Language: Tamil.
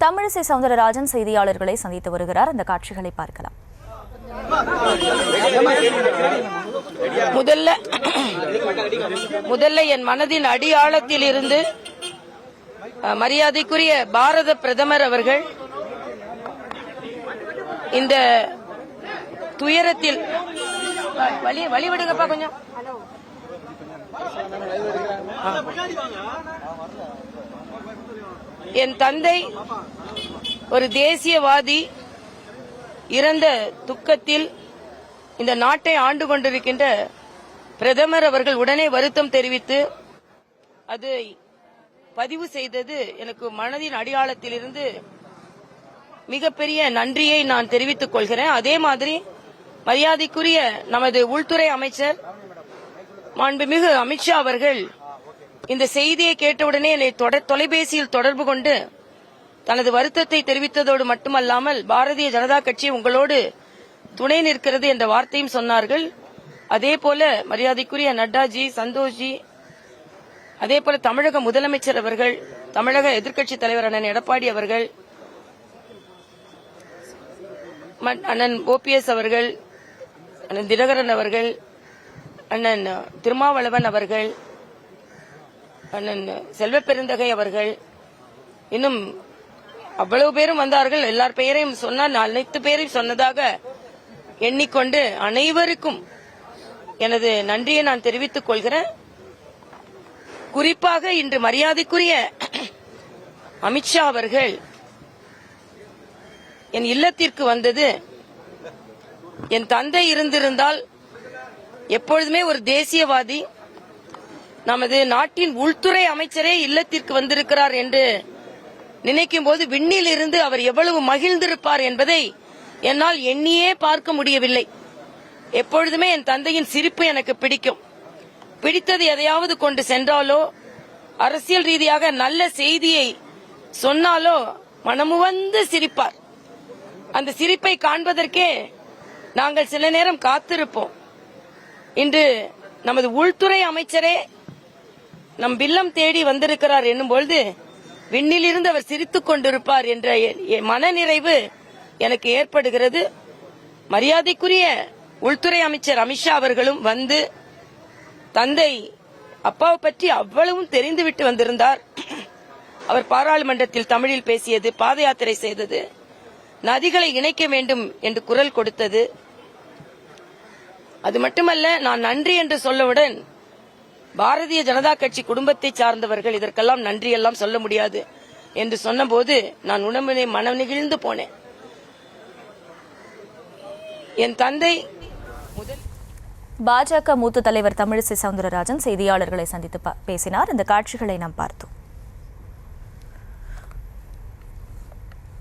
தமிழிசை சவுந்தரராஜன் செய்தியாளர்களை சந்தித்து வருகிறார். அந்த காட்சிகளை பார்க்கலாம். முதல்ல என் மனதின் அடியாழத்தில் இருந்து மரியாதைக்குரிய பாரத பிரதமர் அவர்கள் இந்த துயரத்தில் வழிவிடுங்கப்பா கொஞ்சம். என் தந்தை ஒரு தேசியவாதி இறந்த துக்கத்தில் இந்த நாட்டை ஆண்டு கொண்டிருக்கின்ற பிரதமர் அவர்கள் உடனே வருத்தம் தெரிவித்து அதை பதிவு செய்தது எனக்கு மனதின் அடியாளத்தில் இருந்து மிகப்பெரிய நன்றியை நான் தெரிவித்துக் கொள்கிறேன். அதே மாதிரி மரியாதைக்குரிய நமது உள்துறை அமைச்சர் மாண்புமிகு அமித்ஷா அவர்கள் இந்த செய்தியை கேட்டவுடனே என்னை தொலைபேசியில் தொடர்பு கொண்டு தனது வருத்தத்தை தெரிவித்ததோடு மட்டுமல்லாமல் பாரதிய ஜனதா கட்சி உங்களோடு துணை நிற்கிறது என்ற வார்த்தையும் சொன்னார்கள். அதேபோல மரியாதைக்குரிய நட்டாஜி, சந்தோஷ்ஜி, அதேபோல தமிழக முதலமைச்சர் அவர்கள், தமிழக எதிர்க்கட்சித் தலைவர் அண்ணன் எடப்பாடி அவர்கள், அண்ணன் OPS அவர்கள், அண்ணன் தினகரன் அவர்கள், அண்ணன் திருமாவளவன் அவர்கள், அண்ணன் செல்வப்பெருந்தகை அவர்கள், இன்னும் அவ்வளவு பேரும் வந்தார்கள். எல்லார் பெயரையும் சொன்னால் அனைத்து பேரையும் சொன்னதாக எண்ணிக்கொண்டு அனைவருக்கும் எனது நன்றியை நான் தெரிவித்துக் கொள்கிறேன். குறிப்பாக இன்று மரியாதைக்குரிய அமித்ஷா அவர்கள் என் இல்லத்திற்கு வந்தது, என் தந்தை இருந்திருந்தால் எப்பொழுதுமே ஒரு தேசியவாதி, நமது நாட்டின் உள்துறை அமைச்சரே இல்லத்திற்கு வந்திருக்கிறார் என்று நினைக்கும் போது விண்ணில் இருந்து அவர் எவ்வளவு மகிழ்ந்திருப்பார் என்பதை என்னால் எண்ணியே பார்க்க முடியவில்லை. எப்பொழுதுமே என் தந்தையின் சிரிப்பு எனக்கு பிடிக்கும். பிடித்தது எதையாவது கொண்டு சென்றாலோ, அரசியல் ரீதியாக நல்ல செய்தியை சொன்னாலோ மனமுவந்து சிரிப்பார். அந்த சிரிப்பை காண்பதற்கே நாங்கள் சில நேரம் காத்திருப்போம். இன்று நமது உள்துறை அமைச்சரே நம் இல்லம் தேடி வந்திருக்கிறார் என்னும்பொழுது விண்ணிலிருந்து அவர் சிரித்துக் கொண்டிருப்பார் என்ற மனநிறைவு எனக்கு ஏற்படுகிறது. மரியாதைக்குரிய உள்துறை அமைச்சர் அமித்ஷா அவர்களும் வந்து தந்தை அப்பாவை பற்றி அவ்வளவும் தெரிந்துவிட்டு வந்திருந்தார். அவர் பாராளுமன்றத்தில் தமிழில் பேசியது, பாத யாத்திரை செய்தது, நதிகளை இணைக்க வேண்டும் என்று குரல் கொடுத்தது. அது மட்டுமல்ல, நான் நன்றி என்று சொல்லவுடன் பாரதிய ஜனதா கட்சி குடும்பத்தை சார்ந்தவர்கள் இதற்கெல்லாம் நன்றியெல்லாம் சொல்ல முடியாது என்று சொன்னபோது நான் உணர்வினை மனம் நெகிழ்ந்து போனேன். என் தந்தை பாஜக மூத்த தலைவர் தமிழிசை சவுந்தரராஜன் செய்தியாளர்களை சந்தித்து பேசினார். இந்த காட்சிகளை நாம் பார்த்தோம்.